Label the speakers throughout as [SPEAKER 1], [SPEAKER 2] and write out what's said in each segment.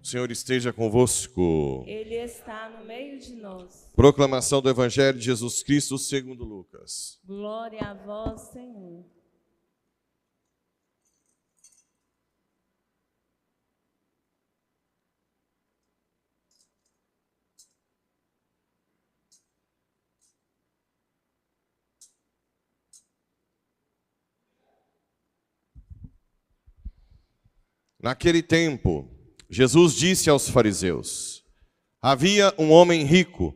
[SPEAKER 1] O Senhor esteja convosco.
[SPEAKER 2] Ele está no meio de nós.
[SPEAKER 1] Proclamação do Evangelho de Jesus Cristo segundo Lucas.
[SPEAKER 2] Glória a vós, Senhor.
[SPEAKER 1] Naquele tempo, Jesus disse aos fariseus: havia um homem rico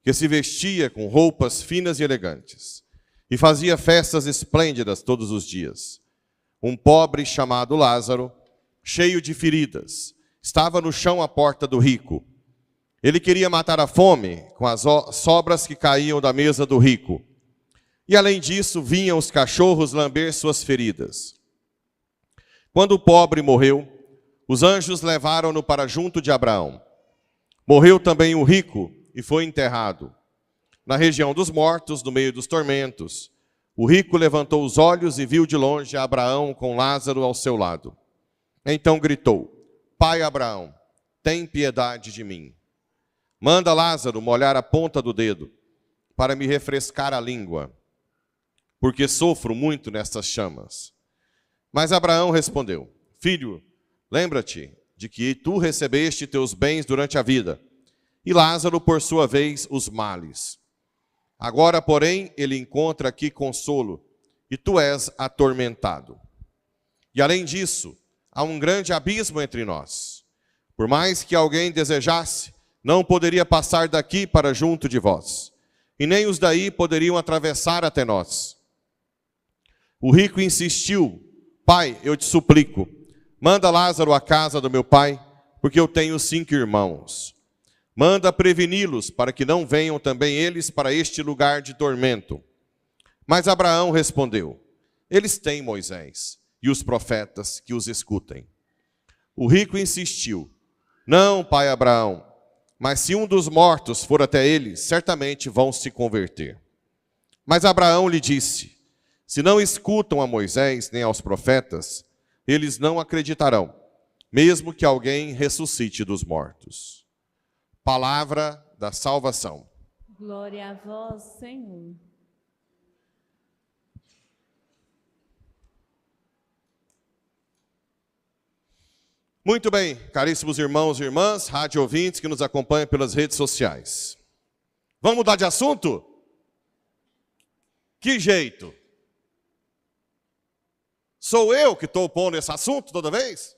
[SPEAKER 1] que se vestia com roupas finas e elegantes e fazia festas esplêndidas todos os dias. Um pobre chamado Lázaro, cheio de feridas, estava no chão à porta do rico. Ele queria matar a fome com as sobras que caíam da mesa do rico. E além disso, vinham os cachorros lamber suas feridas. Quando o pobre morreu, os anjos levaram-no para junto de Abraão. Morreu também o rico e foi enterrado. Na região dos mortos, no meio dos tormentos, o rico levantou os olhos e viu de longe Abraão com Lázaro ao seu lado. Então gritou: Pai Abraão, tem piedade de mim. Manda Lázaro molhar a ponta do dedo para me refrescar a língua, porque sofro muito nestas chamas. Mas Abraão respondeu: Filho, lembra-te de que tu recebeste teus bens durante a vida, e Lázaro, por sua vez, os males. Agora, porém, ele encontra aqui consolo, e tu és atormentado. E além disso, há um grande abismo entre nós. Por mais que alguém desejasse, não poderia passar daqui para junto de vós, e nem os daí poderiam atravessar até nós. O rico insistiu: Pai, eu te suplico, manda Lázaro à casa do meu pai, porque eu tenho 5 irmãos. Manda preveni-los, para que não venham também eles para este lugar de tormento. Mas Abraão respondeu: Eles têm Moisés e os profetas que os escutem. O rico insistiu: Não, pai Abraão, mas se um dos mortos for até eles, certamente vão se converter. Mas Abraão lhe disse: Se não escutam a Moisés nem aos profetas, eles não acreditarão, mesmo que alguém ressuscite dos mortos. Palavra da salvação.
[SPEAKER 2] Glória a vós, Senhor.
[SPEAKER 1] Muito bem, caríssimos irmãos e irmãs, rádio ouvintes que nos acompanham pelas redes sociais. Vamos mudar de assunto? Que jeito? Sou eu que estou pondo esse assunto toda vez?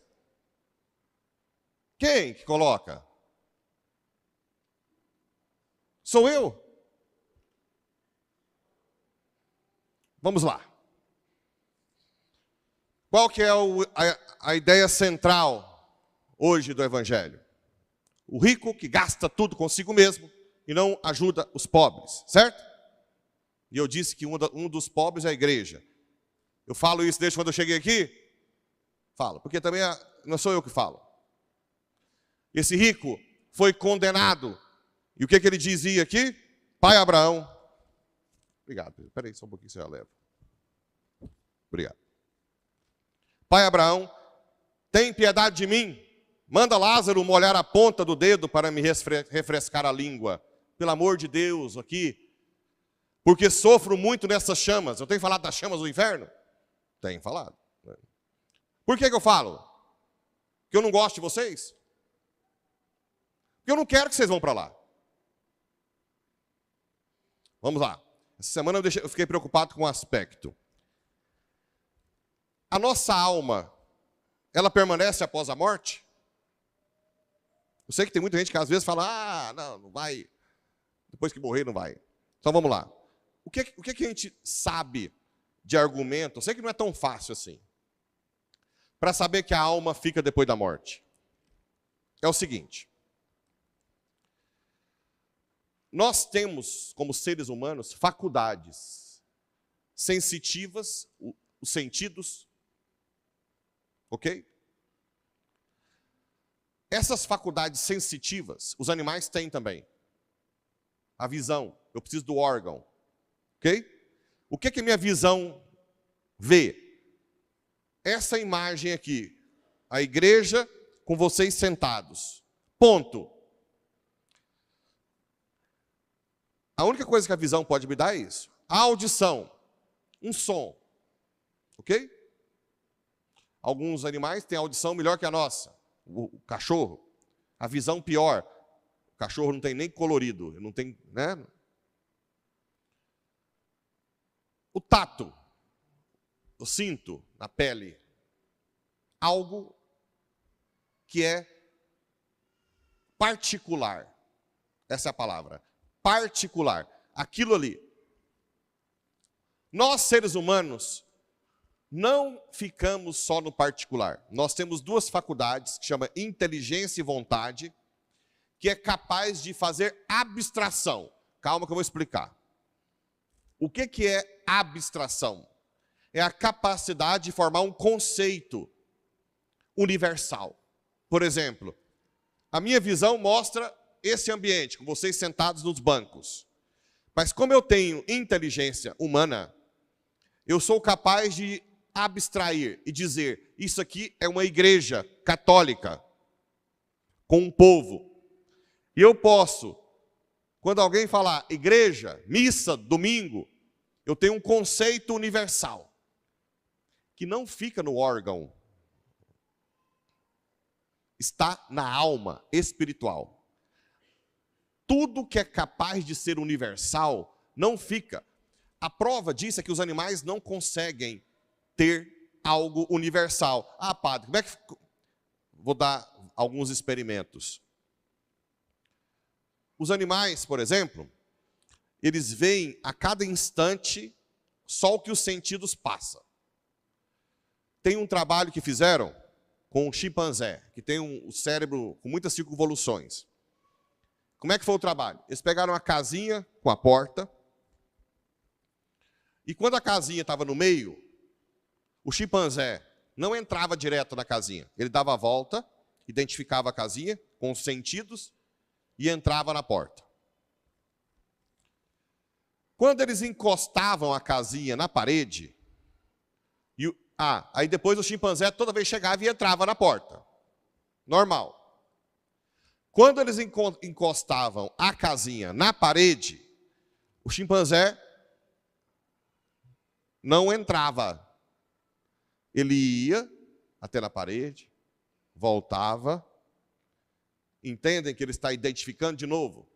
[SPEAKER 1] Quem que coloca? Sou eu? Vamos lá. Qual que é a ideia central hoje do Evangelho? O rico que gasta tudo consigo mesmo e não ajuda os pobres, certo? E eu disse que um dos pobres é a igreja. Eu falo isso desde quando eu cheguei aqui? Falo, porque também não sou eu que falo. Esse rico foi condenado. E o que ele dizia aqui? Pai Abraão. Obrigado. Espera aí só um pouquinho, você já leva. Obrigado. Pai Abraão, tem piedade de mim. Manda Lázaro molhar a ponta do dedo para me refrescar a língua. Pelo amor de Deus, aqui. Porque sofro muito nessas chamas. Eu tenho falado das chamas do inferno? Tenho falado. Por que eu falo? Porque eu não gosto de vocês? Porque eu não quero que vocês vão para lá. Vamos lá. Essa semana eu fiquei preocupado com um aspecto. A nossa alma, ela permanece após a morte? Eu sei que tem muita gente que às vezes fala: não vai. Depois que morrer, não vai. Então vamos lá. O que a gente sabe de argumento? Eu sei que não é tão fácil assim. Para saber que a alma fica depois da morte. É o seguinte. Nós temos, como seres humanos, faculdades sensitivas, os sentidos, ok? Essas faculdades sensitivas, os animais têm também. A visão, eu preciso do órgão, ok? O que a minha visão vê? Essa imagem aqui, a igreja com vocês sentados. Ponto. A única coisa que a visão pode me dar é isso. A audição, um som. Ok? Alguns animais têm audição melhor que a nossa. O cachorro. A visão pior. O cachorro não tem nem colorido. Não tem, né? O tato. Eu sinto na pele algo que é particular. Essa é a palavra. Particular. Aquilo ali. Nós, seres humanos, não ficamos só no particular. Nós temos duas faculdades, que chama inteligência e vontade, que é capaz de fazer abstração. Calma que eu vou explicar. O que é abstração? É a capacidade de formar um conceito universal. Por exemplo, a minha visão mostra esse ambiente, com vocês sentados nos bancos. Mas como eu tenho inteligência humana, eu sou capaz de abstrair e dizer, isso aqui é uma igreja católica, com um povo. E eu posso, quando alguém falar igreja, missa, domingo, eu tenho um conceito universal, que não fica no órgão, está na alma espiritual. Tudo que é capaz de ser universal não fica. A prova disso é que os animais não conseguem ter algo universal. Ah, padre, como é que... Vou dar alguns experimentos. Os animais, por exemplo, eles veem a cada instante só o que os sentidos passam. Tem um trabalho que fizeram com um chimpanzé, que tem um cérebro com muitas circunvoluções. Como é que foi o trabalho? Eles pegaram a casinha com a porta, e quando a casinha estava no meio, o chimpanzé não entrava direto na casinha. Ele dava a volta, identificava a casinha com os sentidos e entrava na porta. Quando eles encostavam a casinha na parede, aí depois o chimpanzé toda vez chegava e entrava na porta. Normal. Quando eles encostavam a casinha na parede, o chimpanzé não entrava. Ele ia até na parede, voltava. Entendem que ele está identificando de novo?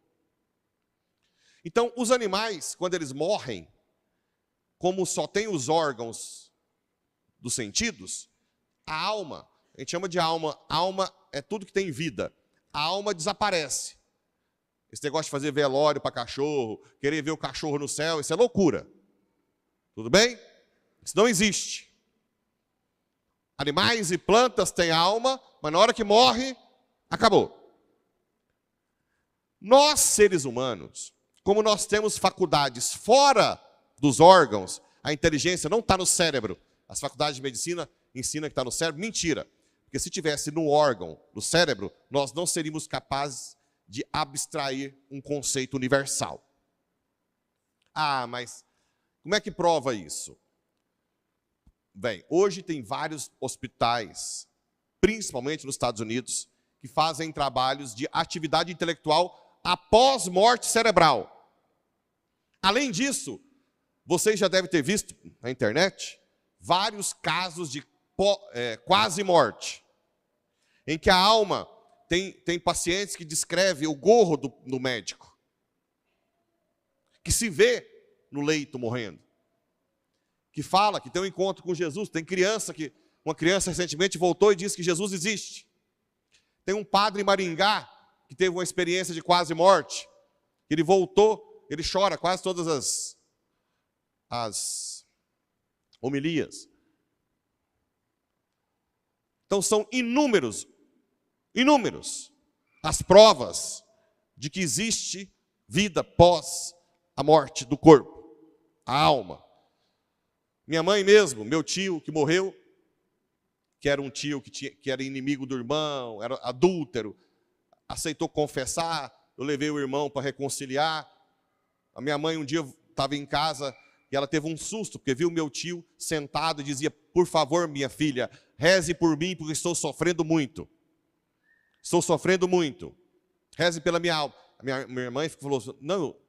[SPEAKER 1] Então, os animais, quando eles morrem, como só tem os órgãos dos sentidos, a alma, a gente chama de alma, alma é tudo que tem vida. A alma desaparece. Esse negócio de fazer velório para cachorro, querer ver o cachorro no céu, isso é loucura. Tudo bem? Isso não existe. Animais e plantas têm alma, mas na hora que morre, acabou. Nós, seres humanos, como nós temos faculdades fora dos órgãos, a inteligência não está no cérebro. As faculdades de medicina ensinam que está no cérebro. Mentira. Porque se tivesse no órgão, no cérebro, nós não seríamos capazes de abstrair um conceito universal. Ah, mas como é que prova isso? Bem, hoje tem vários hospitais, principalmente nos Estados Unidos, que fazem trabalhos de atividade intelectual após morte cerebral. Além disso, vocês já devem ter visto na internet vários casos de quase morte, em que a alma tem pacientes que descrevem o gorro do médico, que se vê no leito morrendo, que fala que tem um encontro com Jesus. Tem uma criança recentemente voltou e disse que Jesus existe. Tem um padre em Maringá que teve uma experiência de quase morte, ele voltou, ele chora quase todas as homilias. Então são inúmeros as provas de que existe vida pós a morte do corpo, a alma. Minha mãe mesmo, meu tio que morreu, que era um tio que era inimigo do irmão, era adúltero, aceitou confessar, eu levei o irmão para reconciliar. A minha mãe um dia estava em casa e ela teve um susto, porque viu meu tio sentado e dizia: por favor, minha filha, reze por mim, porque estou sofrendo muito. Estou sofrendo muito. Reze pela minha alma. A minha irmã falou assim, não,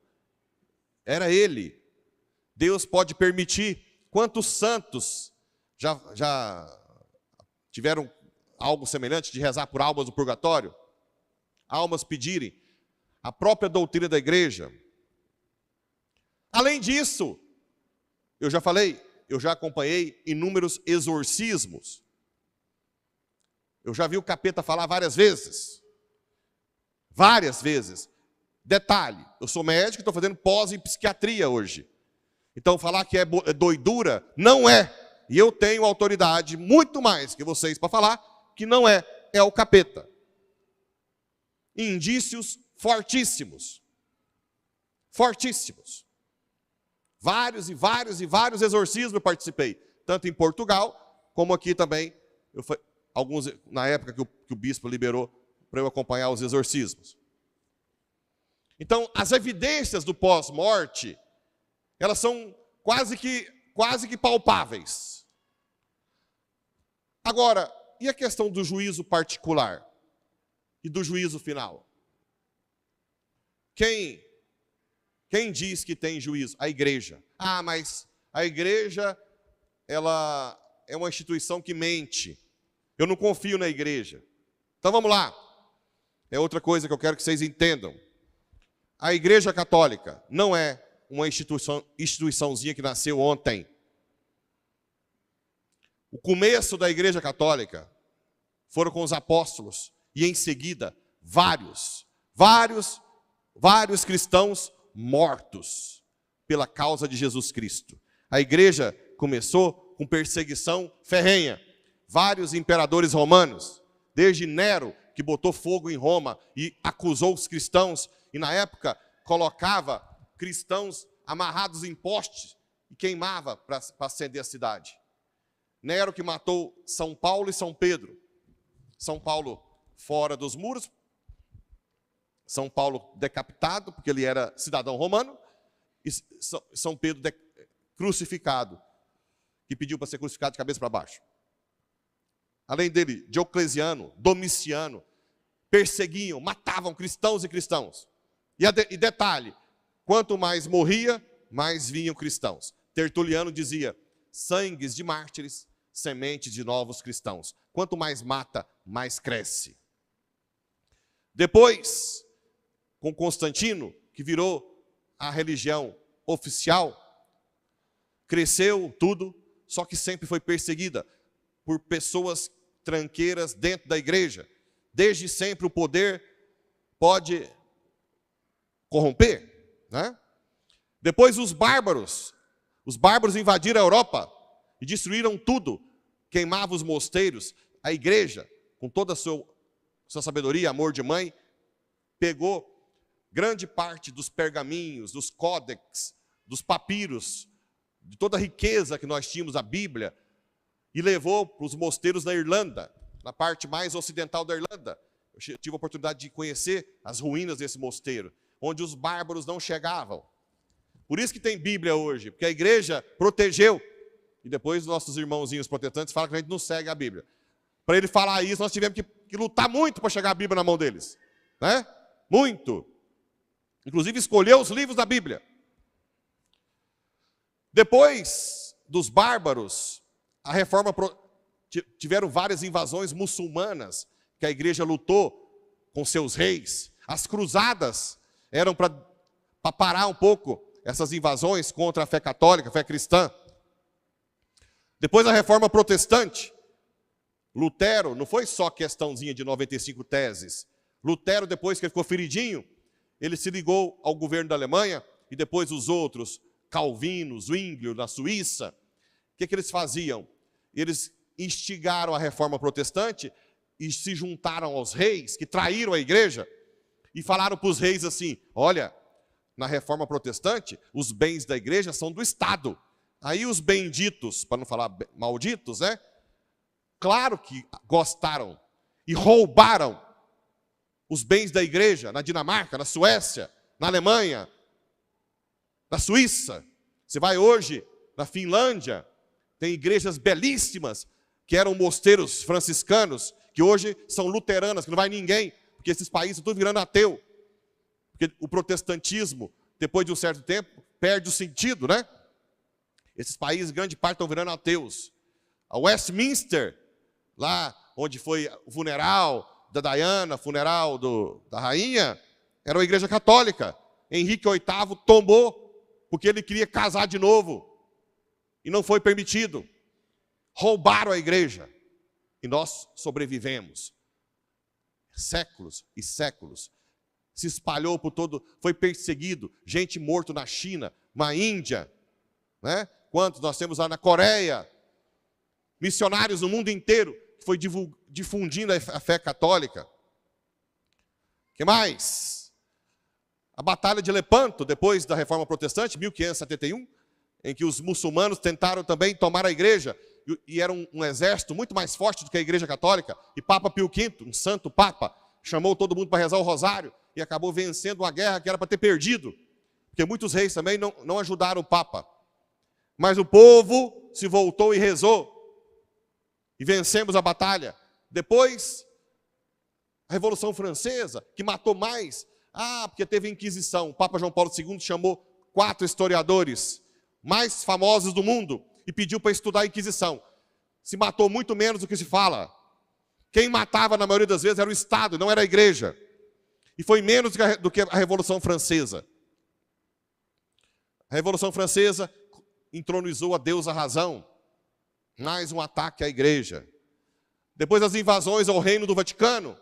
[SPEAKER 1] era ele. Deus pode permitir. Quantos santos já tiveram algo semelhante de rezar por almas do purgatório? Almas pedirem. A própria doutrina da igreja. Além disso, eu já falei, eu já acompanhei inúmeros exorcismos. Eu já vi o capeta falar várias vezes. Várias vezes. Detalhe, eu sou médico e estou fazendo pós em psiquiatria hoje. Então falar que é doidura, não é. E eu tenho autoridade muito mais que vocês para falar que não é. É o capeta. Indícios fortíssimos. Fortíssimos. Vários e vários e vários exorcismos eu participei. Tanto em Portugal, como aqui também. Alguns, na época que o bispo liberou para eu acompanhar os exorcismos. Então, as evidências do pós-morte, elas são quase que palpáveis. Agora, e a questão do juízo particular? E do juízo final? Quem diz que tem juízo? A igreja. Ah, mas a igreja, ela é uma instituição que mente. Eu não confio na igreja. Então vamos lá. É outra coisa que eu quero que vocês entendam. A Igreja Católica não é uma instituiçãozinha que nasceu ontem. O começo da Igreja Católica foram com os apóstolos e em seguida vários cristãos mortos pela causa de Jesus Cristo. A igreja começou com perseguição ferrenha. Vários imperadores romanos, desde Nero, que botou fogo em Roma e acusou os cristãos, e na época colocava cristãos amarrados em postes e queimava para acender a cidade. Nero que matou São Paulo e São Pedro. São Paulo fora dos muros, São Paulo decapitado, porque ele era cidadão romano, e São Pedro crucificado, que pediu para ser crucificado de cabeça para baixo. Além dele, Diocleciano, Domiciano, perseguiam, matavam cristãos e cristãos. E detalhe, quanto mais morria, mais vinham cristãos. Tertuliano dizia, sangues de mártires, sementes de novos cristãos. Quanto mais mata, mais cresce. Depois, com Constantino, que virou a religião oficial, cresceu tudo, só que sempre foi perseguida por pessoas tranqueiras dentro da igreja. Desde sempre o poder pode corromper, né? Depois os bárbaros invadiram a Europa e destruíram tudo, queimavam os mosteiros. A igreja, com toda a sua sabedoria, amor de mãe, pegou grande parte dos pergaminhos, dos códex, dos papiros, de toda a riqueza que nós tínhamos, a Bíblia, e levou para os mosteiros na Irlanda, na parte mais ocidental da Irlanda. Eu tive a oportunidade de conhecer as ruínas desse mosteiro, onde os bárbaros não chegavam. Por isso que tem Bíblia hoje, porque a igreja protegeu. E depois nossos irmãozinhos protestantes falam que a gente não segue a Bíblia. Para ele falar isso, nós tivemos que lutar muito para chegar a Bíblia na mão deles. Né? Muito. Inclusive escolher os livros da Bíblia. Depois dos bárbaros, a reforma tiveram várias invasões muçulmanas que a igreja lutou com seus reis. As cruzadas eram para parar um pouco essas invasões contra a fé católica, a fé cristã. Depois a reforma protestante. Lutero, não foi só questãozinha de 95 teses. Lutero, depois que ele ficou feridinho, ele se ligou ao governo da Alemanha e depois os outros, Calvino, Zwinglio, na Suíça. O que eles faziam? Eles instigaram a reforma protestante e se juntaram aos reis, que traíram a igreja, e falaram para os reis assim, olha, na reforma protestante, os bens da igreja são do Estado. Aí os benditos, para não falar malditos, né? Claro que gostaram e roubaram os bens da igreja na Dinamarca, na Suécia, na Alemanha, na Suíça. Você vai hoje na Finlândia, tem igrejas belíssimas, que eram mosteiros franciscanos, que hoje são luteranas, que não vai ninguém, porque esses países estão tudo virando ateu. Porque o protestantismo, depois de um certo tempo, perde o sentido, né? Esses países, grande parte, estão virando ateus. A Westminster, lá onde foi o funeral da Diana, funeral da rainha, era uma igreja católica. Henrique VIII tombou, porque ele queria casar de novo. E não foi permitido. Roubaram a igreja. E nós sobrevivemos. Séculos e séculos. Se espalhou por todo, foi perseguido. Gente morta na China, na Índia. Né? Quantos nós temos lá na Coreia? Missionários no mundo inteiro, que foi difundindo a fé católica. O que mais? A Batalha de Lepanto, depois da Reforma Protestante, 1571, em que os muçulmanos tentaram também tomar a igreja, e era um exército muito mais forte do que a Igreja Católica, e Papa Pio V, um santo Papa, chamou todo mundo para rezar o rosário, e acabou vencendo uma guerra que era para ter perdido, porque muitos reis também não ajudaram o Papa. Mas o povo se voltou e rezou, e vencemos a batalha. Depois, a Revolução Francesa, que matou mais, porque teve a Inquisição. O Papa João Paulo II chamou 4 historiadores mais famosos do mundo e pediu para estudar a Inquisição. Se matou muito menos do que se fala. Quem matava, na maioria das vezes, era o Estado, não era a igreja. E foi menos do que a Revolução Francesa. A Revolução Francesa entronizou a Deus a razão. Mais um ataque à igreja. Depois das invasões ao Reino do Vaticano,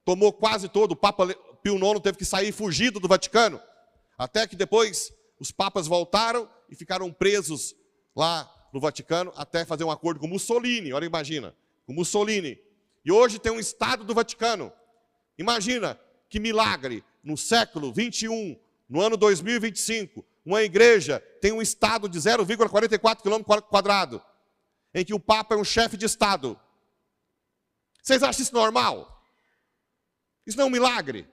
[SPEAKER 1] tomou quase todo. O Papa Pio IX teve que sair fugido do Vaticano. Até que depois os papas voltaram e ficaram presos lá no Vaticano até fazer um acordo com Mussolini. Olha, imagina, com Mussolini. E hoje tem um Estado do Vaticano. Imagina que milagre, no século 21, no ano 2025, uma igreja tem um Estado de 0,44 km², em que o Papa é um chefe de Estado. Vocês acham isso normal? Isso não é um milagre?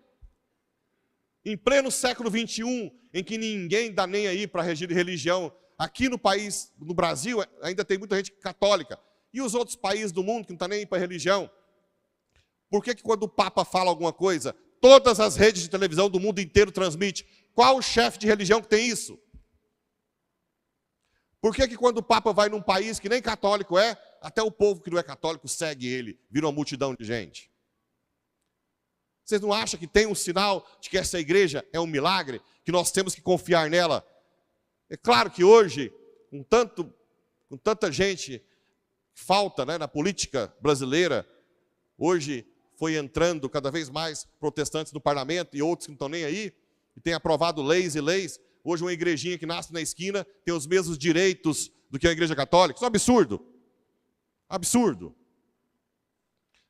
[SPEAKER 1] Em pleno século 21, em que ninguém dá nem aí para regir religião, aqui no país, no Brasil, ainda tem muita gente católica. E os outros países do mundo que não estão nem aí para religião? Por que quando o Papa fala alguma coisa, todas as redes de televisão do mundo inteiro transmitem? Qual o chefe de religião que tem isso? Por que quando o Papa vai num país que nem católico é, até o povo que não é católico segue ele, vira uma multidão de gente? Vocês não acham que tem um sinal de que essa igreja é um milagre, que nós temos que confiar nela? É claro que hoje, com tanta gente que falta, né, na política brasileira, hoje foi entrando cada vez mais protestantes no parlamento e outros que não estão nem aí, e tem aprovado leis e leis. Hoje uma igrejinha que nasce na esquina tem os mesmos direitos do que a igreja católica. Isso é um absurdo. Absurdo.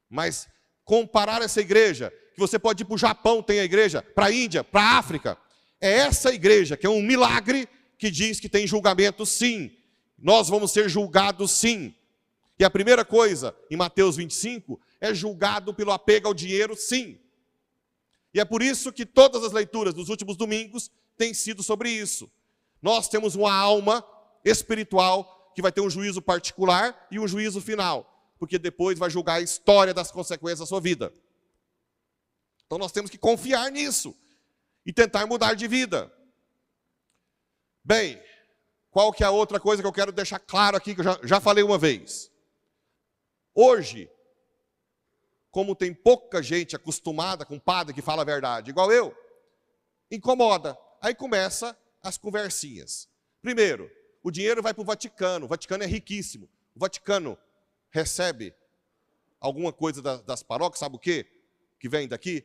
[SPEAKER 1] Mas comparar essa igreja, que você pode ir para o Japão, tem a igreja, para a Índia, para a África, é essa igreja que é um milagre que diz que tem julgamento sim. Nós vamos ser julgados sim. E a primeira coisa, em Mateus 25, é julgado pelo apego ao dinheiro sim. E é por isso que todas as leituras dos últimos domingos têm sido sobre isso. Nós temos uma alma espiritual que vai ter um juízo particular e um juízo final, porque depois vai julgar a história das consequências da sua vida. Então nós temos que confiar nisso e tentar mudar de vida. Bem, qual que é a outra coisa que eu quero deixar claro aqui, que eu já falei uma vez? Hoje, como tem pouca gente acostumada com padre que fala a verdade, igual eu, incomoda. Aí começa as conversinhas. Primeiro, o dinheiro vai para o Vaticano é riquíssimo. O Vaticano recebe alguma coisa das paróquias, sabe o quê? Que vem daqui?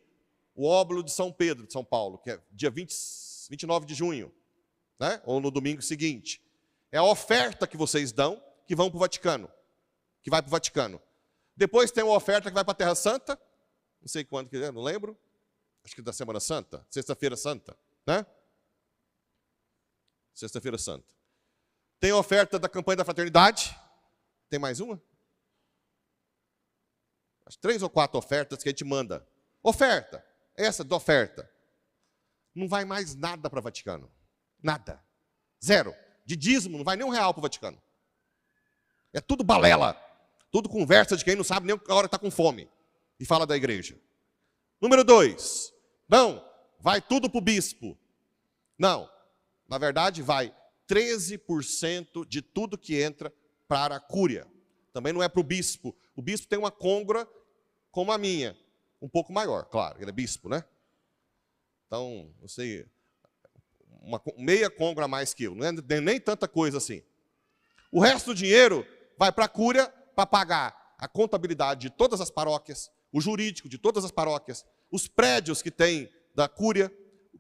[SPEAKER 1] O óbolo de São Pedro, de São Paulo, que é dia 29 de junho, né? Ou no domingo seguinte. É a oferta que vocês dão, que vão para o Vaticano, que vai para o Vaticano. Depois tem uma oferta que vai para a Terra Santa, não sei quando que é, não lembro, acho que da Semana Santa, Sexta-feira Santa, né? Sexta-feira Santa. Tem a oferta da campanha da fraternidade, tem mais uma? Acho 3 ou 4 ofertas que a gente manda. Oferta, essa da oferta. Não vai mais nada para o Vaticano, nada, 0. De dízimo não vai nem R$1 para o Vaticano. É tudo balela. Tudo conversa de quem não sabe nem a hora que está com fome. E fala da igreja. Número 2. Não, vai tudo para o bispo. Não, na verdade vai 13% de tudo que entra para a cúria. Também não é para o bispo. O bispo tem uma côngora como a minha. Um pouco maior, claro, ele é bispo, né? Então, não sei, uma meia côngora a mais que eu. Não é nem tanta coisa assim. O resto do dinheiro vai para a cúria para pagar a contabilidade de todas as paróquias, o jurídico de todas as paróquias, os prédios que tem da cúria,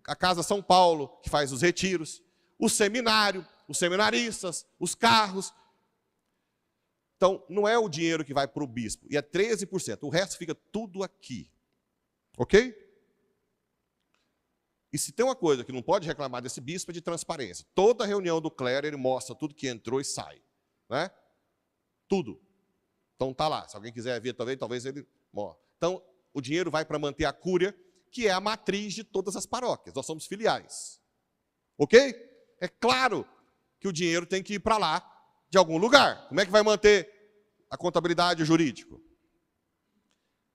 [SPEAKER 1] a Casa São Paulo, que faz os retiros, o seminário, os seminaristas, os carros. Então, não é o dinheiro que vai para o bispo, e é 13%. O resto fica tudo aqui. Ok? E se tem uma coisa que não pode reclamar desse bispo é de transparência. Toda reunião do clero, ele mostra tudo que entrou e sai. Né? Tudo. Então, está lá. Se alguém quiser ver, talvez ele mostre. Então, o dinheiro vai para manter a cúria, que é a matriz de todas as paróquias. Nós somos filiais. Ok? É claro que o dinheiro tem que ir para lá, de algum lugar. Como é que vai manter a contabilidade e o jurídico?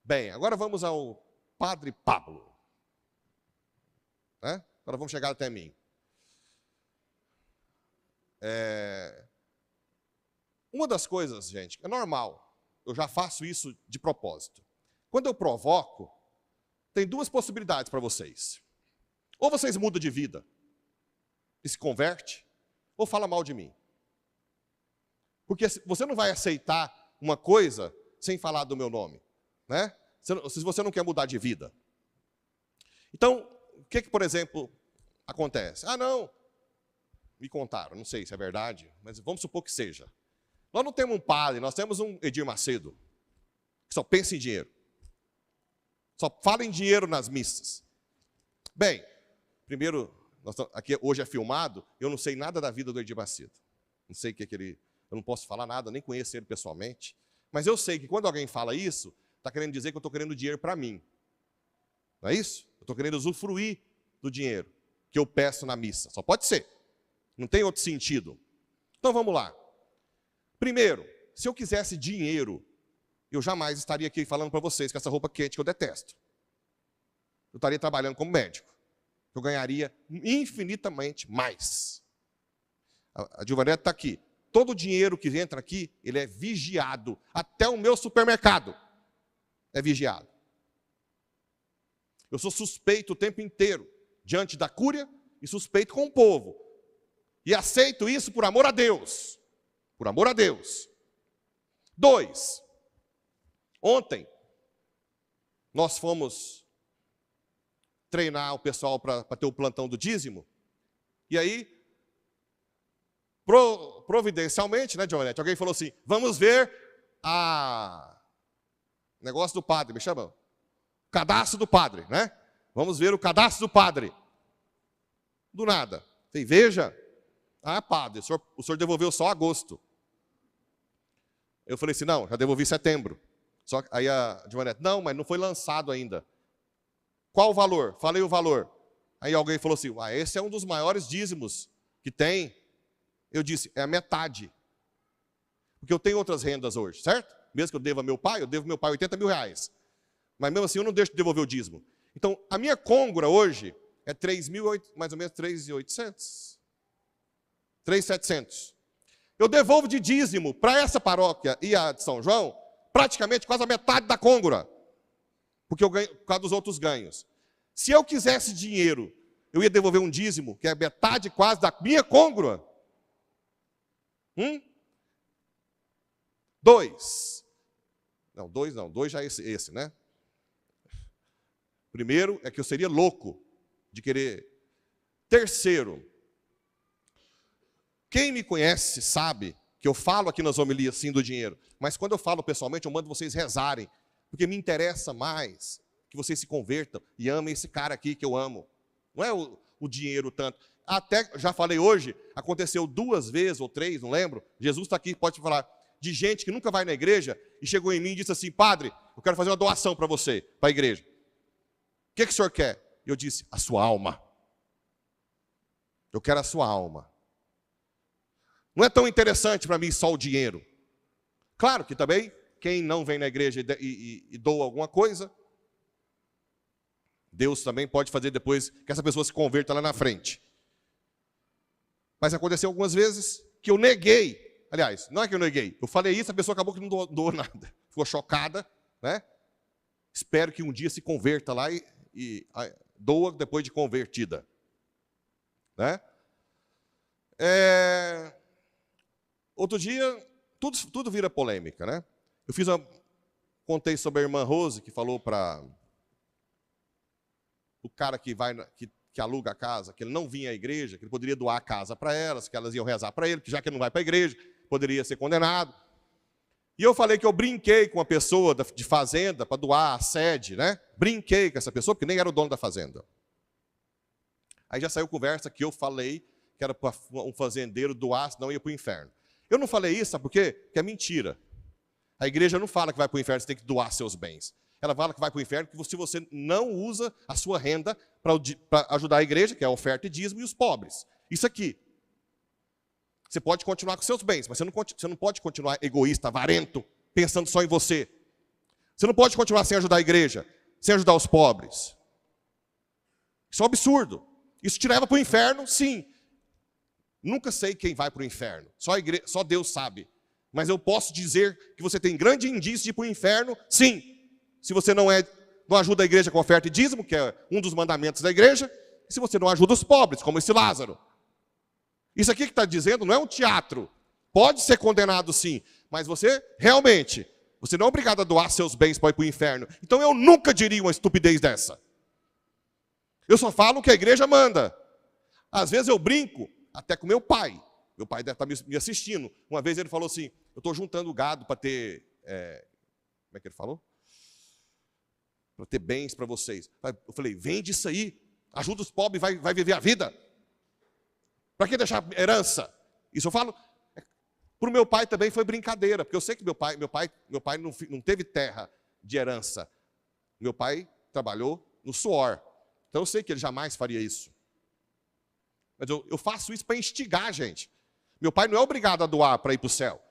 [SPEAKER 1] Bem, agora vamos ao Padre Pablo. Né? Agora vamos chegar até mim. Uma das coisas, gente, é normal. Eu já faço isso de propósito. Quando eu provoco, tem duas possibilidades para vocês. Ou vocês mudam de vida e se converte, ou fala mal de mim. Porque você não vai aceitar uma coisa sem falar do meu nome, né? Se você não quer mudar de vida. Então, o que, por exemplo, acontece? Ah, não, me contaram, não sei se é verdade, mas vamos supor que seja. Nós não temos um padre, nós temos um Edir Macedo, que só pensa em dinheiro. Só fala em dinheiro nas missas. Bem, primeiro, aqui hoje é filmado, eu não sei nada da vida do Edir Macedo. Não sei o que ele... Eu não posso falar nada, nem conheço ele pessoalmente. Mas eu sei que quando alguém fala isso, está querendo dizer que eu estou querendo dinheiro para mim. Não é isso? Eu estou querendo usufruir do dinheiro que eu peço na missa. Só pode ser. Não tem outro sentido. Então vamos lá. Primeiro, se eu quisesse dinheiro, eu jamais estaria aqui falando para vocês com essa roupa quente que eu detesto. Eu estaria trabalhando como médico. Eu ganharia infinitamente mais. A Dilvanete está aqui. Todo o dinheiro que entra aqui, ele é vigiado. Até o meu supermercado é vigiado. Eu sou suspeito o tempo inteiro diante da cúria e suspeito com o povo. E aceito isso por amor a Deus. Por amor a Deus. 2. Ontem, nós fomos treinar o pessoal para ter o plantão do dízimo. E aí, providencialmente, né, Joanete? Alguém falou assim, vamos ver negócio do padre, me chama? Cadastro do padre, né? Vamos ver o cadastro do padre. Do nada. Falei, veja. Ah, padre, o senhor devolveu só agosto. Eu falei assim, não, já devolvi setembro. Aí a Joanete, não, mas não foi lançado ainda. Qual o valor? Falei o valor. Aí alguém falou assim, esse é um dos maiores dízimos que tem. Eu disse, é a metade. Porque eu tenho outras rendas hoje, certo? Mesmo que eu devo meu pai 80 mil reais. Mas mesmo assim eu não deixo de devolver o dízimo. Então, a minha côngora hoje é mais ou menos 3.800. 3.700. Eu devolvo de dízimo para essa paróquia e a de São João, praticamente quase a metade da côngora. Porque eu ganho por causa dos outros ganhos. Se eu quisesse dinheiro, eu ia devolver um dízimo, que é metade quase da minha côngora. 2. Não, 2 não. 2 já é esse, né? Primeiro, é que eu seria louco de querer. Terceiro, quem me conhece sabe que eu falo aqui nas homilias sim do dinheiro, mas quando eu falo pessoalmente, eu mando vocês rezarem, porque me interessa mais que vocês se convertam e amem esse cara aqui que eu amo. Não é o dinheiro tanto. Até, já falei hoje, aconteceu 2 vezes ou 3, não lembro. Jesus está aqui, pode falar, de gente que nunca vai na igreja e chegou em mim e disse assim, padre, eu quero fazer uma doação para você, para a igreja. O que o senhor quer? Eu disse, a sua alma. Eu quero a sua alma. Não é tão interessante para mim só o dinheiro. Claro que também quem não vem na igreja e doa alguma coisa, Deus também pode fazer depois que essa pessoa se converta lá na frente. Mas aconteceu algumas vezes que eu neguei. Aliás, não é que eu neguei. Eu falei isso, a pessoa acabou que não doou nada. Ficou chocada, né? Espero que um dia se converta lá e doa depois de convertida. Né? Outro dia, tudo vira polêmica, né? Contei sobre a irmã Rose, que falou para o cara que aluga a casa, que ele não vinha à igreja, que ele poderia doar a casa para elas, que elas iam rezar para ele, que já que ele não vai para a igreja, poderia ser condenado. E eu falei que eu brinquei com uma pessoa de fazenda para doar a sede, né? Brinquei com essa pessoa, porque nem era o dono da fazenda. Aí já saiu conversa que eu falei que era para um fazendeiro doar, senão ia para o inferno. Eu não falei isso, sabe por quê? Porque é mentira. A igreja não fala que vai para o inferno, você tem que doar seus bens. Ela fala que vai para o inferno se você não usa a sua renda para ajudar a igreja, que é a oferta e dízimo, e os pobres. Isso aqui. Você pode continuar com seus bens, mas você não pode continuar egoísta, avarento, pensando só em você. Você não pode continuar sem ajudar a igreja, sem ajudar os pobres. Isso é um absurdo. Isso te leva para o inferno, sim. Nunca sei quem vai para o inferno. Só Deus sabe. Mas eu posso dizer que você tem grande indício de ir para o inferno, sim. Se você não ajuda a igreja com oferta e dízimo, que é um dos mandamentos da igreja, e se você não ajuda os pobres, como esse Lázaro. Isso aqui que está dizendo não é um teatro. Pode ser condenado sim, mas você não é obrigado a doar seus bens para ir para o inferno. Então eu nunca diria uma estupidez dessa. Eu só falo o que a igreja manda. Às vezes eu brinco até com meu pai. Meu pai deve estar me assistindo. Uma vez ele falou assim, eu estou juntando gado para ter... como é que ele falou? Para ter bens para vocês. Eu falei, vende isso aí. Ajuda os pobres e vai viver a vida. Para que deixar herança? Isso eu falo. Para o meu pai também foi brincadeira, porque eu sei que meu pai não teve terra de herança. Meu pai trabalhou no suor. Então eu sei que ele jamais faria isso. Mas eu faço isso para instigar a gente. Meu pai não é obrigado a doar para ir para o céu.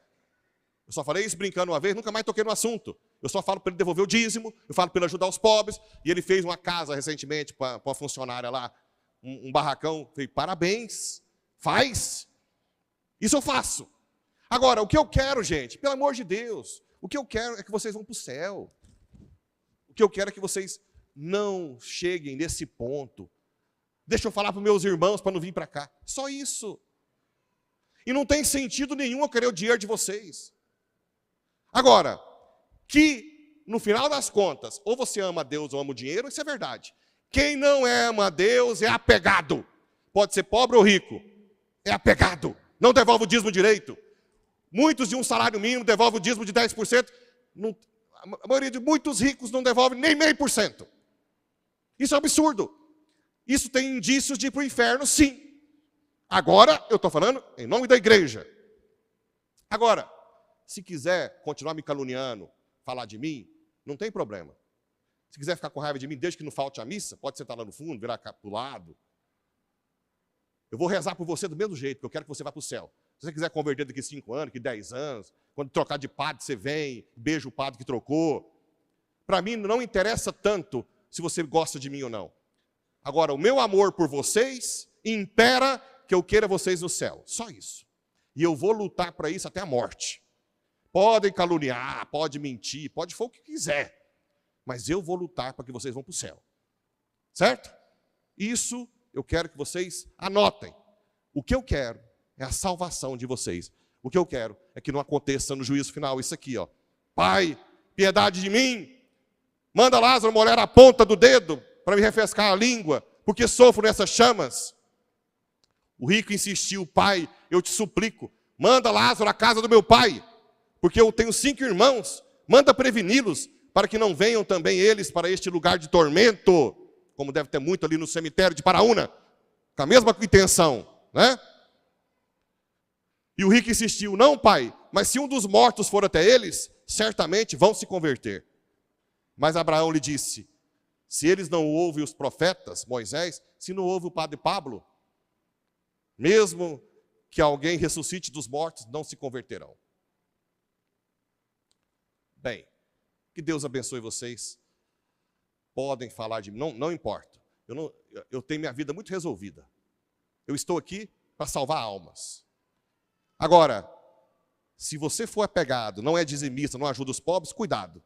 [SPEAKER 1] Eu só falei isso brincando uma vez, nunca mais toquei no assunto. Eu só falo para ele devolver o dízimo, eu falo para ele ajudar os pobres. E ele fez uma casa recentemente para uma funcionária lá, um barracão. Falei, parabéns, faz. Isso eu faço. Agora, o que eu quero, gente, pelo amor de Deus, o que eu quero é que vocês vão para o céu. O que eu quero é que vocês não cheguem nesse ponto. Deixa eu falar para os meus irmãos para não vir para cá. Só isso. E não tem sentido nenhum eu querer o dinheiro de vocês. Agora, que no final das contas, ou você ama a Deus ou ama o dinheiro, isso é verdade. Quem não ama a Deus é apegado. Pode ser pobre ou rico. É apegado. Não devolve o dízimo direito. Muitos de um salário mínimo devolvem o dízimo de 10%. A maioria de muitos ricos não devolve nem 0,5%. Isso é um absurdo. Isso tem indícios de ir para o inferno, sim. Agora, eu estou falando em nome da igreja. Agora, se quiser continuar me caluniando, falar de mim, não tem problema. Se quiser ficar com raiva de mim, desde que não falte a missa, pode sentar lá no fundo, virar para o lado. Eu vou rezar por você do mesmo jeito, porque eu quero que você vá para o céu. Se você quiser converter daqui 5 anos, daqui 10 anos, quando trocar de padre, você vem, beija o padre que trocou. Para mim, não interessa tanto se você gosta de mim ou não. Agora, o meu amor por vocês impera que eu queira vocês no céu. Só isso. E eu vou lutar para isso até a morte. Podem caluniar, pode mentir, pode fazer o que quiser. Mas eu vou lutar para que vocês vão para o céu. Certo? Isso eu quero que vocês anotem. O que eu quero é a salvação de vocês. O que eu quero é que não aconteça no juízo final isso aqui, ó. Pai, piedade de mim. Manda Lázaro molhar a ponta do dedo para me refrescar a língua, porque sofro nessas chamas. O rico insistiu, pai, eu te suplico, manda Lázaro à casa do meu pai, porque eu tenho 5 irmãos, manda preveni-los, para que não venham também eles para este lugar de tormento, como deve ter muito ali no cemitério de Paraúna, com a mesma intenção, né? E o rico insistiu, não pai, mas se um dos mortos for até eles, certamente vão se converter. Mas Abraão lhe disse, se eles não ouvem os profetas, Moisés, se não ouve o padre Pablo, mesmo que alguém ressuscite dos mortos, não se converterão. Bem, Que Deus abençoe vocês. Podem falar de mim, não importa. Eu tenho minha vida muito resolvida. Eu estou aqui para salvar almas. Agora, se você for apegado, não é dizimista, não ajuda os pobres, cuidado.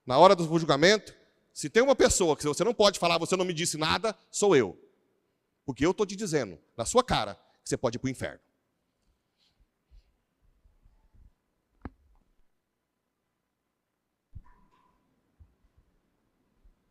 [SPEAKER 1] Na hora do julgamento, se tem uma pessoa que você não pode falar, você não me disse nada, sou eu. Porque eu estou te dizendo, na sua cara, que você pode ir para o inferno.